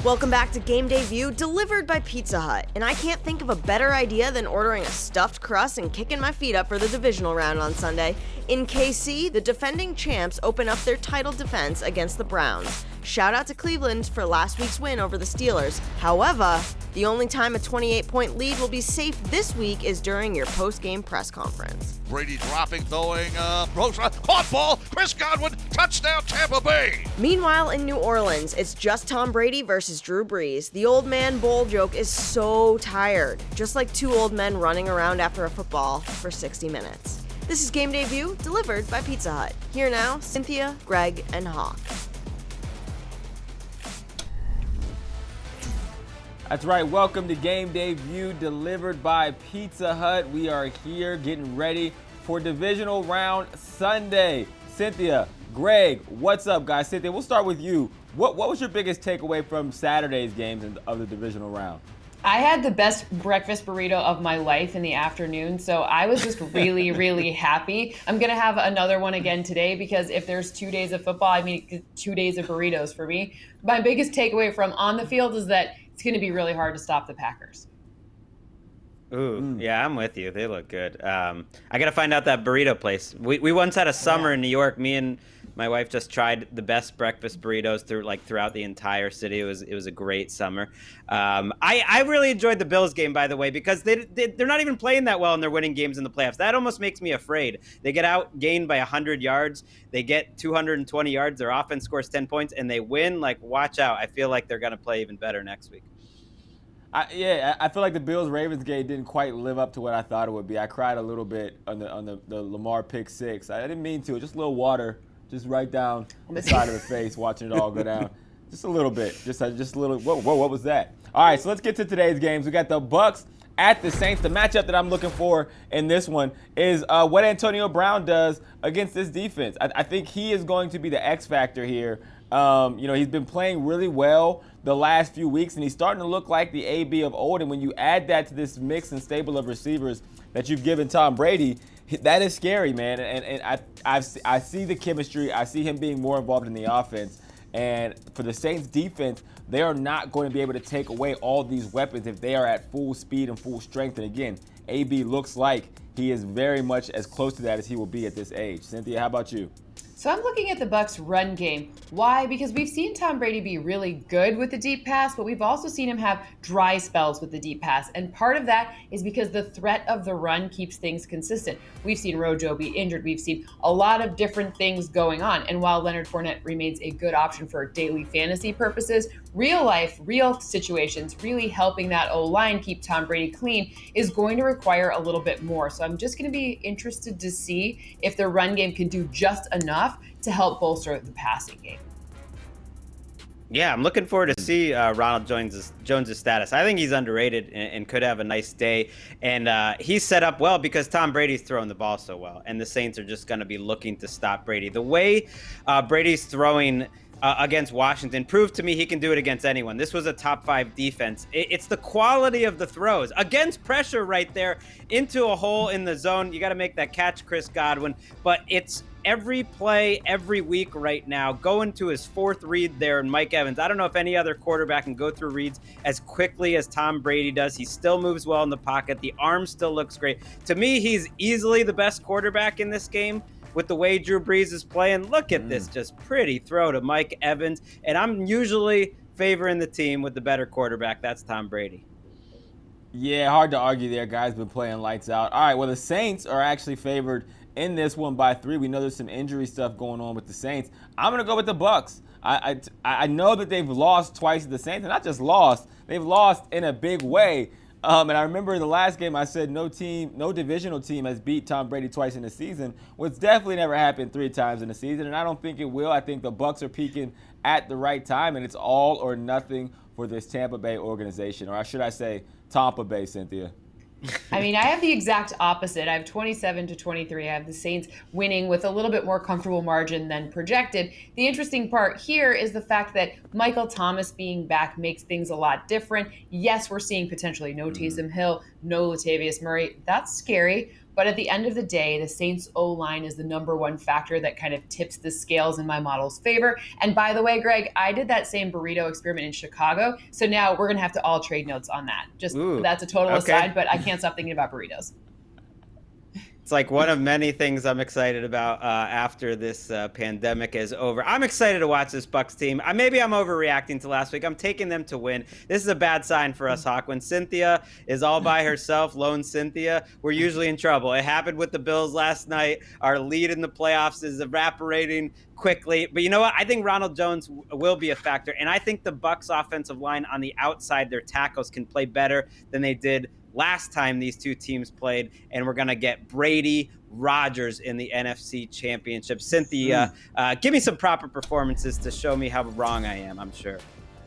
Welcome back to Game Day View, delivered by Pizza Hut. And I can't think of a better idea than ordering a stuffed crust and kicking my feet up for the divisional round on Sunday. In KC, the defending champs open up their title defense against the Browns. Shout out to Cleveland for last week's win over the Steelers. However, the only time a 28-point lead will be safe this week is during your post-game press conference. Brady dropping, throwing, caught ball, Chris Godwin, touchdown Tampa Bay. Meanwhile, in New Orleans, it's just Tom Brady versus Drew Brees. The old man bowl joke is so tired, just like two old men running around after a football for 60 minutes. This is Game Day View, delivered by Pizza Hut. Here now, Cynthia, Greg, and Hawk. That's right, welcome to Game Day View, delivered by Pizza Hut. We are here getting ready for Divisional Round Sunday. Cynthia, Greg, what's up, guys? Cynthia, we'll start with you. What was your biggest takeaway from Saturday's games of the Divisional Round? I had the best breakfast burrito of my life in the afternoon, so I was just really, really happy. I'm going to have another one again today because if there's 2 days of football, I mean 2 days of burritos for me. My biggest takeaway from on the field is that it's going to be really hard to stop the Packers. Ooh, yeah, I'm with you. They look good. I got to find out that burrito place. We once had a summer in New York. Me and my wife just tried the best breakfast burritos throughout the entire city. It was a great summer. I really enjoyed the Bills game, by the way, because they're not even playing that well and they're winning games in the playoffs. That almost makes me afraid. They get outgained by 100 yards. They get 220 yards. Their offense scores 10 points and they win. Like, watch out. I feel like they're going to play even better next week. I feel like the Bills-Ravens game didn't quite live up to what I thought it would be. I cried a little bit on the Lamar pick six. I didn't mean to. Just a little water, just right down the side of the face, watching it all go down. Just a little bit. Just a little. Whoa, what was that? All right, so let's get to today's games. We got the Bucs at the Saints. The matchup that I'm looking for in this one is what Antonio Brown does against this defense. I think he is going to be the X factor here. He's been playing really well the last few weeks, and he's starting to look like the AB of old. And when you add that to this mix and stable of receivers that you've given Tom Brady, that is scary, man. And I see the chemistry. I see him being more involved in the offense. And for the Saints defense, they are not going to be able to take away all these weapons if they are at full speed and full strength. And again, AB looks like he is very much as close to that as he will be at this age. Cynthia, how about you? So I'm looking at the Bucs run game. Why? Because we've seen Tom Brady be really good with the deep pass, but we've also seen him have dry spells with the deep pass. And part of that is because the threat of the run keeps things consistent. We've seen Rojo be injured. We've seen a lot of different things going on. And while Leonard Fournette remains a good option for daily fantasy purposes, real life, real situations, really helping that O-line keep Tom Brady clean is going to require a little bit more. So I'm just going to be interested to see if the run game can do just enough to help bolster the passing game. Yeah, I'm looking forward to see Ronald Jones's status. I think he's underrated and could have a nice day. And he's set up well because Tom Brady's throwing the ball so well. And the Saints are just going to be looking to stop Brady. The way Brady's throwing against Washington proved to me he can do it against anyone. This was a top 5 defense. It's the quality of the throws against pressure right there into a hole in the zone. You got to make that catch, Chris Godwin. But it's every play, every week right now, going to his 4th read there in Mike Evans. I don't know if any other quarterback can go through reads as quickly as Tom Brady does. He still moves well in the pocket. The arm still looks great. To me, he's easily the best quarterback in this game. With the way Drew Brees is playing, look at this just pretty throw to Mike Evans. And I'm usually favoring the team with the better quarterback. That's Tom Brady. Yeah, hard to argue there. Guys been playing lights out. All right, well, the Saints are actually favored in this one by 3. We know there's some injury stuff going on with the Saints. I'm going to go with the Bucs. I know that they've lost twice to the Saints, and not just lost, they've lost in a big way. And I remember the last game I said no divisional team has beat Tom Brady twice in the season, which definitely never happened 3 times in the season, and I don't think it will. I think the Bucs are peaking at the right time, and it's all or nothing for this Tampa Bay organization, or should I say Tampa Bay, Cynthia. I mean, I have the exact opposite. I have 27-23. I have the Saints winning with a little bit more comfortable margin than projected. The interesting part here is the fact that Michael Thomas being back makes things a lot different. Yes, we're seeing potentially no Taysom Hill, no Latavius Murray. That's scary. But at the end of the day, the Saints O-line is the number one factor that kind of tips the scales in my model's favor. And by the way, Greg, I did that same burrito experiment in Chicago. So now we're going to have to all trade notes on that. Just that's a total aside, but I can't stop thinking about burritos. It's like one of many things I'm excited about after this pandemic is over. I'm excited to watch this Bucs team. Maybe I'm overreacting to last week. I'm taking them to win. This is a bad sign for us, Hawk. When Cynthia is all by herself, lone Cynthia, we're usually in trouble. It happened with the Bills last night. Our lead in the playoffs is evaporating quickly. But you know what? I think Ronald Jones will be a factor. And I think the Bucs offensive line on the outside, their tackles can play better than they did last time these two teams played, and we're going to get Brady Rodgers in the NFC Championship. Cynthia, give me some proper performances to show me how wrong I am, I'm sure.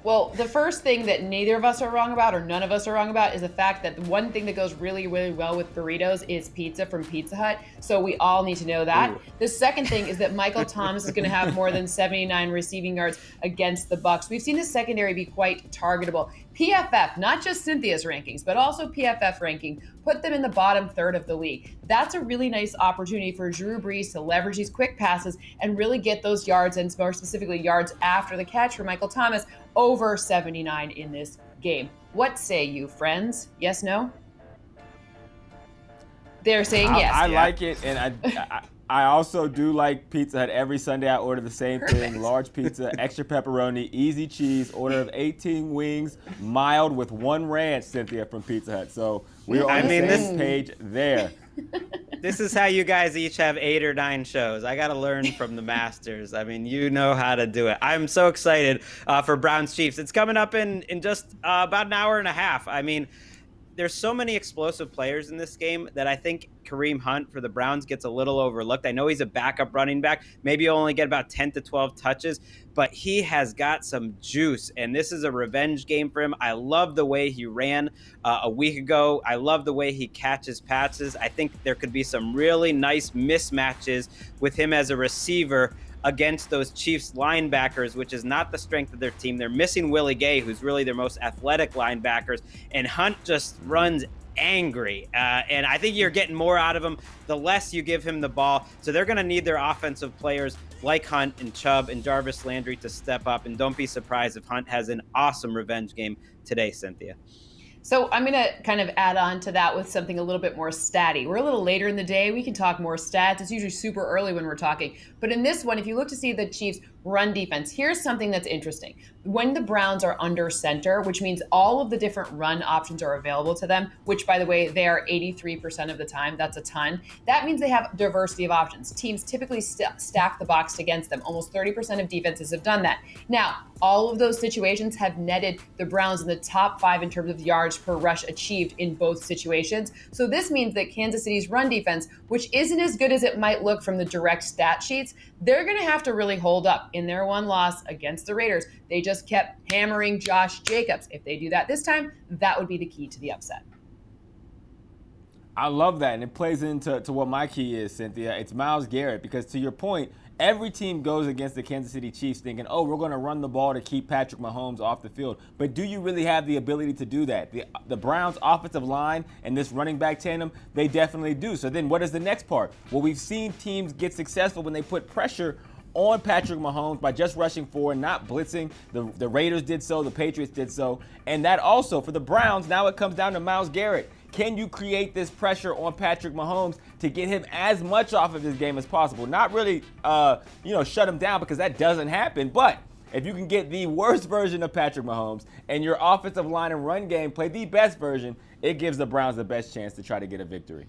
Well, the first thing that neither of us are wrong about, or none of us are wrong about, is the fact that the one thing that goes really, really well with burritos is pizza from Pizza Hut. So we all need to know that. Ooh. The second thing is that Michael Thomas is going to have more than 79 receiving yards against the Bucs. We've seen the secondary be quite targetable. PFF, not just Cynthia's rankings, but also PFF ranking, put them in the bottom third of the league. That's a really nice opportunity for Drew Brees to leverage these quick passes and really get those yards, and more specifically yards after the catch for Michael Thomas, over 79 in this game. What say you, friends? Yes, no? They're saying yes. I like it, and I also do like Pizza Hut. Every Sunday I order the same thing: large pizza, extra pepperoni, easy cheese, order of 18 wings, mild with 1 ranch, Cynthia, from Pizza Hut. So we're on the same page there. This is how you guys each have 8 or 9 shows. I got to learn from the masters. I mean, you know how to do it. I'm so excited for Browns Chiefs. It's coming up in just about an hour and a half. I mean, there's so many explosive players in this game that I think Kareem Hunt for the Browns gets a little overlooked. I know he's a backup running back. Maybe he'll only get about 10 to 12 touches, but he has got some juice, and this is a revenge game for him. I love the way he ran a week ago. I love the way he catches passes. I think there could be some really nice mismatches with him as a receiver against those Chiefs linebackers, which is not the strength of their team. They're missing Willie Gay, who's really their most athletic linebackers, and Hunt just runs angry. And I think you're getting more out of him the less you give him the ball. So they're going to need their offensive players like Hunt and Chubb and Jarvis Landry to step up. And don't be surprised if Hunt has an awesome revenge game today, Cynthia. So I'm going to kind of add on to that with something a little bit more statty. We're a little later in the day. We can talk more stats. It's usually super early when we're talking. But in this one, if you look to see the Chiefs' run defense, here's something that's interesting. When the Browns are under center, which means all of the different run options are available to them, which, by the way, they are 83% of the time. That's a ton. That means they have diversity of options. Teams typically stack the box against them. Almost 30% of defenses have done that. Now, all of those situations have netted the Browns in the top 5 in terms of yards per rush achieved in both situations. So this means that Kansas City's run defense, which isn't as good as it might look from the direct stat sheets, they're going to have to really hold up in their one loss against the Raiders. They just kept hammering Josh Jacobs. If they do that this time, that would be the key to the upset. I love that, and it plays into what my key is, Cynthia. It's Myles Garrett, because to your point, every team goes against the Kansas City Chiefs thinking, oh, we're going to run the ball to keep Patrick Mahomes off the field. But do you really have the ability to do that? The Browns' offensive line and this running back tandem, they definitely do. So then what is the next part? Well, we've seen teams get successful when they put pressure on Patrick Mahomes by just rushing forward, not blitzing. The Raiders did so, the Patriots did so. And that also, for the Browns, now it comes down to Myles Garrett. Can you create this pressure on Patrick Mahomes to get him as much off of his game as possible? Not really, shut him down, because that doesn't happen. But if you can get the worst version of Patrick Mahomes and your offensive line and run game play the best version, it gives the Browns the best chance to try to get a victory.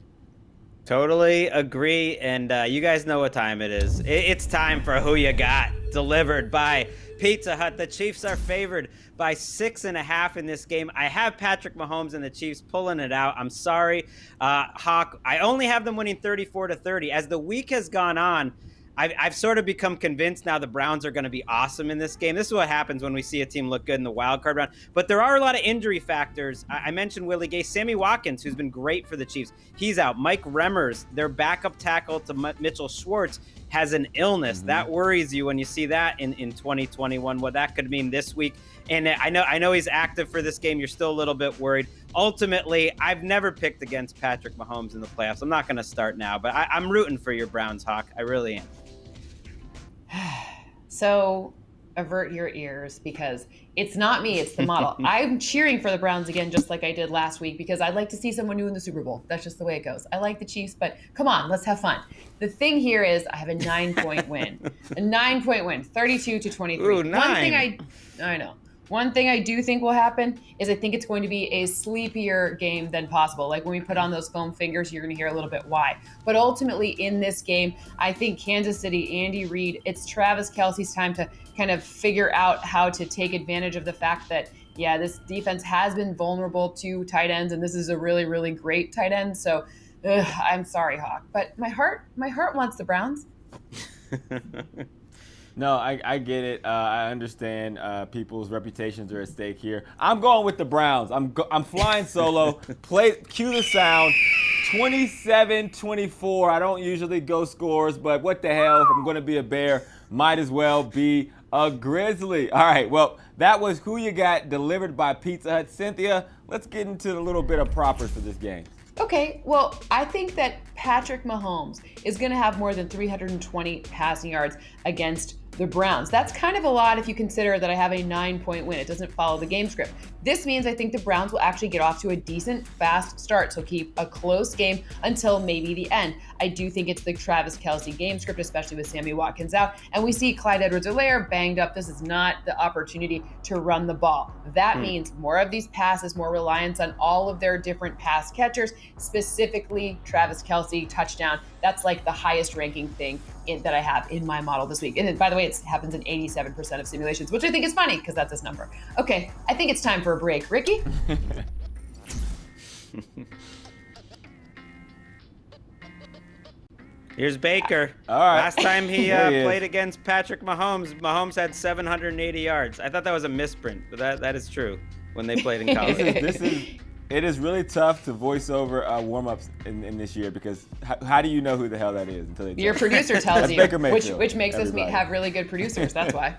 Totally agree, and you guys know what time it is. It's time for Who You Got, delivered by Pizza Hut. The Chiefs are favored by 6.5 in this game. I have Patrick Mahomes and the Chiefs pulling it out. I'm sorry, Hawk. I only have them winning 34-30. As the week has gone on, I've sort of become convinced now the Browns are going to be awesome in this game. This is what happens when we see a team look good in the wild card round. But there are a lot of injury factors. I mentioned Willie Gay. Sammy Watkins, who's been great for the Chiefs, he's out. Mike Remmers, their backup tackle to Mitchell Schwartz, has an illness. That worries you when you see that in 2021, what that could mean this week. And I know he's active for this game. You're still a little bit worried. Ultimately, I've never picked against Patrick Mahomes in the playoffs. I'm not going to start now, but I'm rooting for your Browns, Hawk. I really am. So avert your ears, because it's not me, it's the model. I'm cheering for the Browns again, just like I did last week, because I'd like to see someone new in the Super Bowl. That's just the way it goes. I like the Chiefs, but come on, let's have fun. The thing here is I have a 9-point win. A 9-point win, 32-23. Ooh, 9. I know. One thing I do think will happen is I think it's going to be a sleepier game than possible. Like when we put on those foam fingers, you're going to hear a little bit why. But ultimately in this game, I think Kansas City, Andy Reid, it's Travis Kelce's time to kind of figure out how to take advantage of the fact that, yeah, this defense has been vulnerable to tight ends, and this is a really, really great tight end. So I'm sorry, Hawk, but my heart wants the Browns. No, I get it. I understand people's reputations are at stake here. I'm going with the Browns. I'm flying solo. Cue the sound. 27-24. I don't usually go scores, but what the hell? If I'm going to be a Bear, might as well be a Grizzly. All right, well, that was Who You Got, delivered by Pizza Hut. Cynthia, let's get into a little bit of propers for this game. Okay, well, I think that Patrick Mahomes is going to have more than 320 passing yards against the Browns. That's kind of a lot if you consider that I have a 9-point win. It doesn't follow the game script. This means I think the Browns will actually get off to a decent, fast start. So keep a close game until maybe the end. I do think it's the Travis Kelce game script, especially with Sammy Watkins out. And we see Clyde Edwards-Helaire banged up. This is not the opportunity to run the ball. That means more of these passes, more reliance on all of their different pass catchers, specifically Travis Kelce touchdown. That's like the highest ranking thing that I have in my model this week. And then, by the way, it happens in 87% of simulations, which I think is funny because that's his number. Okay, I think it's time for a break. Ricky? Here's Baker. All right. Last time he He is. played against Patrick Mahomes had 780 yards. I thought that was a misprint, but that is true when they played in college. It is really tough to voice over warm-ups in this year because how do you know who the hell that is until they tell Your you? producer tells That's you, Baker Mayfield, which makes us everybody. have really good producers. That's why.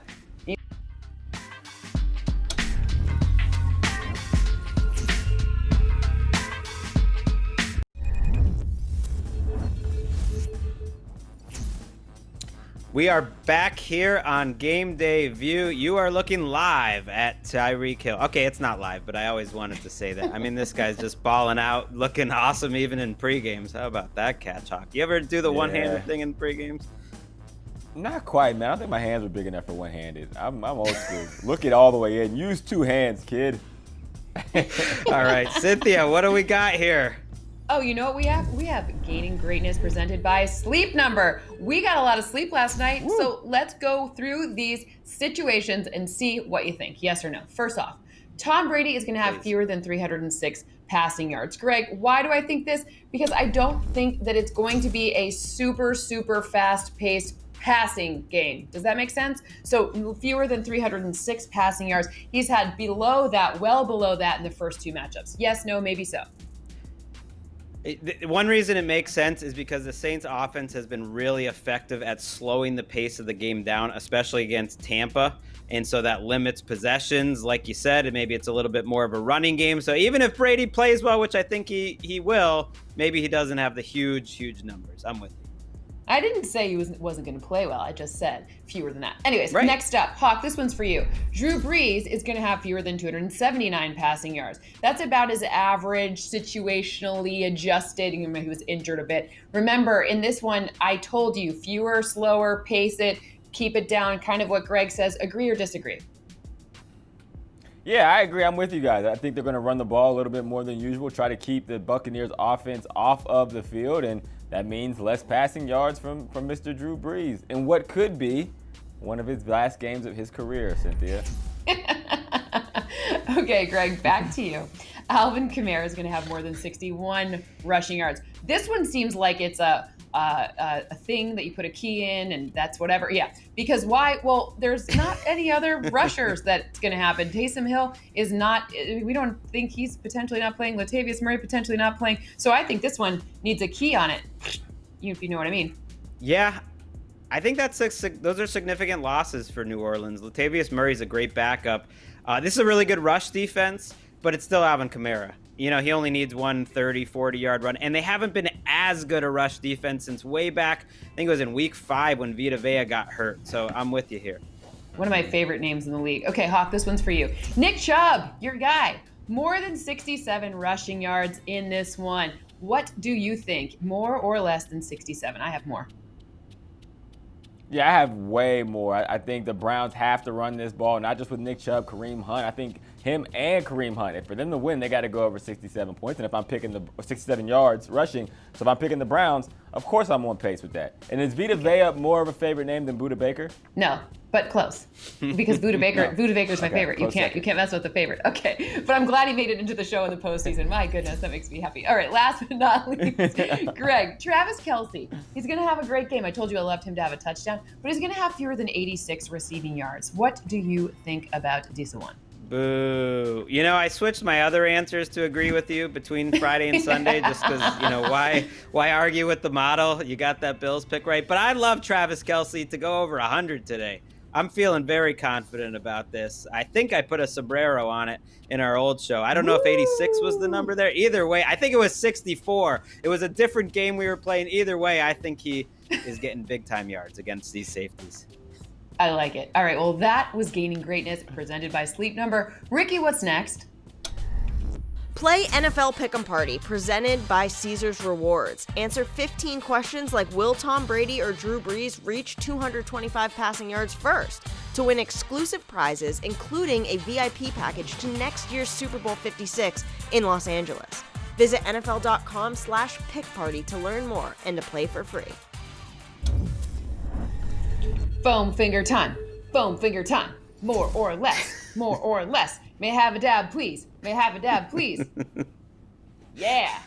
We are back here on Game Day View. You are looking live at Tyreek Hill. Okay, it's not live, but I always wanted to say that. I mean, this guy's just balling out, looking awesome even in pre-games. How about that, Catch Hawk? You ever do the one-handed thing in pre-games? Not quite, man. I don't think my hands were big enough for one-handed. I'm old school. Look it all the way in. Use two hands, kid. All right, Cynthia, what do we got here? Oh, you know what we have? We have Gaining Greatness presented by Sleep Number. We got a lot of sleep last night, so let's go through these situations and see what you think. Yes or no? First off, Tom Brady is going to have fewer than 306 passing yards. Greg, why do I think this? Because I don't think that it's going to be a super, super fast-paced passing game. Does that make sense? So fewer than 306 passing yards. He's had below that, well below that in the first two matchups. Yes, no, maybe so. One reason it makes sense is because the Saints offense has been really effective at slowing the pace of the game down, especially against Tampa. And so that limits possessions. Like you said, and maybe it's a little bit more of a running game. So even if Brady plays well, which I think he will, maybe he doesn't have the huge numbers. I'm with you. I didn't say he wasn't going to play well. I just said fewer than that. Anyways, Right. Next up, Hawk, this one's for you. Drew Brees is going to have fewer than 279 passing yards. That's about his average, situationally adjusted. He was injured a bit. Remember, in this one, I told you, fewer, slower, pace it, keep it down, kind of what Greg says. Agree or disagree? Yeah, I agree. I'm with you guys. I think they're going to run the ball a little bit more than usual, try to keep the Buccaneers offense off of the field, and that means less passing yards from Mr. Drew Brees in what could be one of his last games of his career, Cynthia. Okay, Greg, back to you. Alvin Kamara is going to have more than 61 rushing yards. This one seems like it's a thing that you put a key in and that's whatever. Yeah, because why? Well, there's not any other rushers that's going to happen. Taysom Hill is not, we don't think he's potentially not playing. Latavius Murray potentially not playing. So I think this one needs a key on it, if you know what I mean. Yeah, I think those are significant losses for New Orleans. Latavius Murray's a great backup. This is a really good rush defense, but it's still Alvin Kamara. He only needs one 30, 40-yard run, and they haven't been as good a rush defense since way back. I think it was in week 5 when Vita Vea got hurt. So I'm with you here. One of my favorite names in the league. Okay, Hawk, this one's for you. Nick Chubb, your guy. More than 67 rushing yards in this one. What do you think? More or less than 67? I have more. Yeah, I have way more. I think the Browns have to run this ball, not just with Nick Chubb, Kareem Hunt. I think him and Kareem Hunt, if for them to win, they got to go over 67 points. And if I'm picking the 67 yards rushing, so if I'm picking the Browns, of course I'm on pace with that. And is Vita Vea more of a favorite name than Budda Baker? No, but close. Because Budda Baker's my favorite. You can't mess with the favorite. Okay, but I'm glad he made it into the show in the postseason. My goodness, that makes me happy. All right, last but not least, Greg, Travis Kelce. He's going to have a great game. I told you I loved him to have a touchdown, but he's going to have fewer than 86 receiving yards. What do you think about this one? Boo. I switched my other answers to agree with you between Friday and Sunday just because, why argue with the model? You got that Bills pick right. But I love Travis Kelce to go over 100 today. I'm feeling very confident about this. I think I put a sombrero on it in our old show. I don't know if 86 was the number there. Either way, I think it was 64. It was a different game we were playing. Either way, I think he is getting big-time yards against these safeties. I like it. All right, well, that was Gaining Greatness presented by Sleep Number. Ricky, what's next? Play NFL Pick'em Party, presented by Caesars Rewards. Answer 15 questions like, will Tom Brady or Drew Brees reach 225 passing yards first? To win exclusive prizes, including a VIP package to next year's Super Bowl 56 in Los Angeles. Visit NFL.com/pickparty to learn more and to play for free. Foam finger time. Foam finger time. More or less. More or less. May I have a dab, please? May I have a dab, please? Yeah.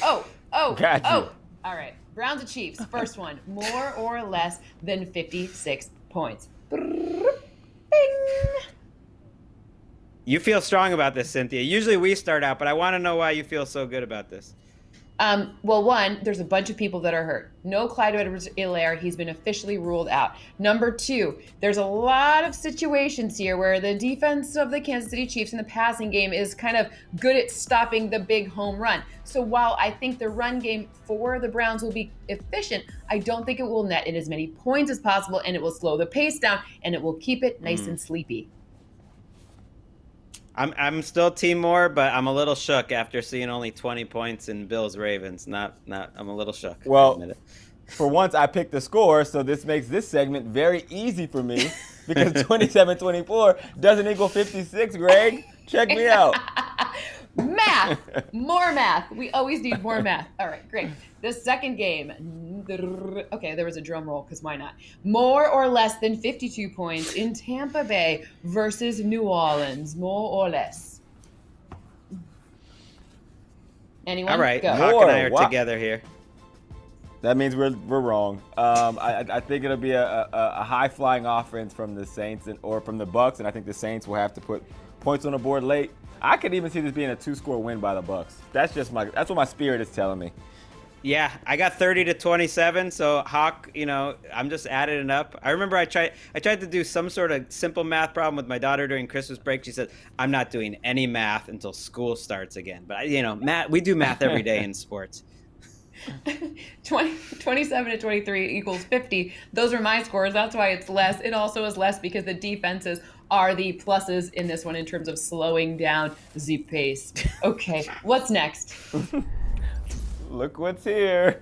Oh. Got you. All right. Browns and Chiefs. First one. More or less than 56 points. Bing. You feel strong about this, Cynthia. Usually we start out, but I want to know why you feel so good about this. Well, one, there's a bunch of people that are hurt. No Clyde Edwards-Helaire. He's been officially ruled out. Number 2, there's a lot of situations here where the defense of the Kansas City Chiefs in the passing game is kind of good at stopping the big home run. So while I think the run game for the Browns will be efficient, I don't think it will net in as many points as possible, and it will slow the pace down, and it will keep it nice and sleepy. I'm still Team Moore, but I'm a little shook after seeing only 20 points in Bills Ravens. I'm a little shook. Well, for once I picked the score, so this makes this segment very easy for me because 27-24 doesn't equal 56, Greg. Check me out. Math. More math. We always need more math. All right, great. The second game. Okay, there was a drum roll because why not? More or less than 52 points in Tampa Bay versus New Orleans. More or less. Anyone? All right, Go. Hawk and I are together here. That means we're wrong. I think it'll be a high-flying offense from the Saints or from the Bucs, and I think the Saints will have to put points on the board late. I could even see this being a 2-score win by the Bucs. That's what my spirit is telling me. Yeah, I got 30-27, so Hawk, I'm just adding it up. I remember I tried to do some sort of simple math problem with my daughter during Christmas break. She said, I'm not doing any math until school starts again. But, math, we do math every day in sports. 27-23 equals 50. Those are my scores. That's why it's less. It also is less because the defenses are the pluses in this one in terms of slowing down the pace. Okay, what's next? Look what's here.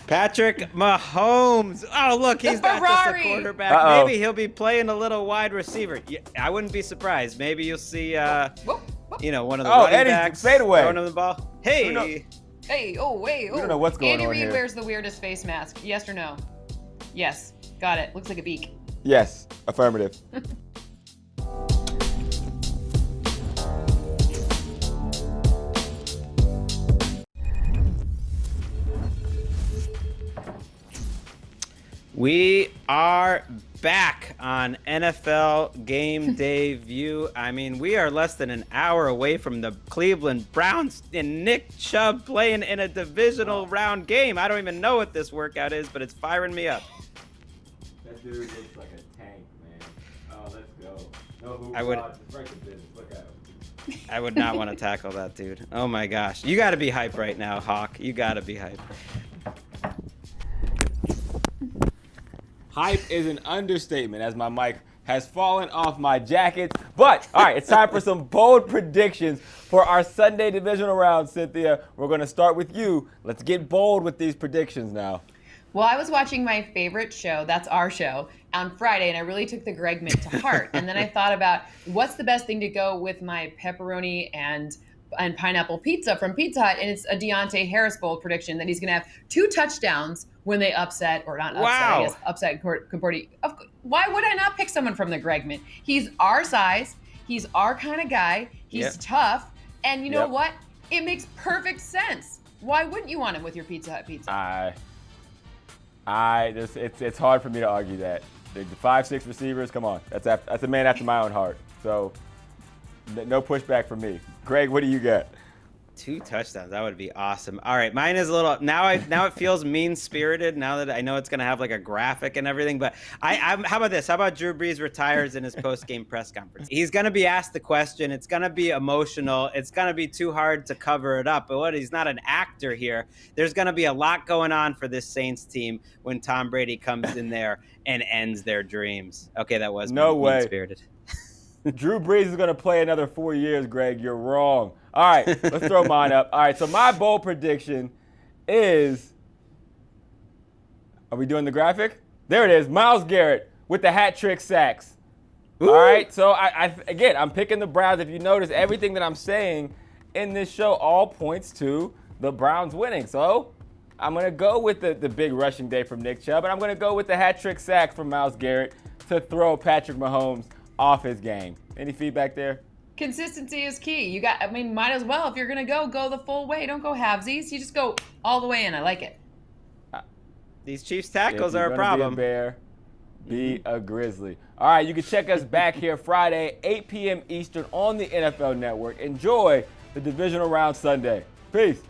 Patrick Mahomes. Oh, look, he's not just a quarterback. Uh-oh. Maybe he'll be playing a little wide receiver. Yeah, I wouldn't be surprised. Maybe you'll see, one of the running backs throwing him the ball. Hey. Hey, wait. We don't know what's going Andy on Reid here. wears the weirdest face mask. Yes or no? Yes. Got it. Looks like a beak. Yes, affirmative. We are back on NFL Game Day View. I mean, we are less than an hour away from the Cleveland Browns and Nick Chubb playing in a divisional round game. I don't even know what this workout is, but it's firing me up. dude looks like a tank, man. Oh, let's go. No hoop I would- just right to business. Look at him. I would not want to tackle that dude. Oh my gosh. You got to be hype right now, Hawk. You got to be hype. Hype is an understatement as my mic has fallen off my jacket. But, all right, it's time for some bold predictions for our Sunday divisional round, Cynthia. We're going to start with you. Let's get bold with these predictions now. Well, I was watching my favorite show, that's our show, on Friday, and I really took the Greg Mint to heart. And then I thought about what's the best thing to go with my pepperoni and pineapple pizza from Pizza Hut, and it's a Deontay Harris bold prediction that he's going to have 2 touchdowns when they upset, or not upset, Wow. I guess, upset Concordia. Why would I not pick someone from the Greg Mint? He's our size. He's our kind of guy. He's Yep. tough. And you know Yep. what? It makes perfect sense. Why wouldn't you want him with your Pizza Hut pizza? It's hard for me to argue that. The 5'6" receivers, come on. That's a man after my own heart. So, no pushback from me. Greg, what do you got? 2 touchdowns. That would be awesome. All right, mine is a little now. It feels mean-spirited now that I know it's gonna have like a graphic and everything. But how about this? How about Drew Brees retires in his post-game press conference? He's gonna be asked the question. It's gonna be emotional. It's gonna be too hard to cover it up. But he's not an actor here. There's gonna be a lot going on for this Saints team when Tom Brady comes in there and ends their dreams. Okay, that was No way. mean-spirited. Drew Brees is going to play another 4 years, Greg. You're wrong. All right, let's throw mine up. All right, so my bold prediction is, are we doing the graphic? There it is, Myles Garrett with the hat trick sacks. Ooh. All right, so again, I'm picking the Browns. If you notice, everything that I'm saying in this show all points to the Browns winning. So I'm going to go with the big rushing day from Nick Chubb, and I'm going to go with the hat trick sacks from Myles Garrett to throw Patrick Mahomes off his game. Any feedback there? Consistency is key. Might as well. If you're going to go the full way. Don't go halvesies. You just go all the way in. I like it. These Chiefs tackles If you're are a gonna problem. Be a Bear, be a Grizzly. All right, you can check us back here Friday, 8 p.m. Eastern on the NFL Network. Enjoy the divisional round Sunday. Peace.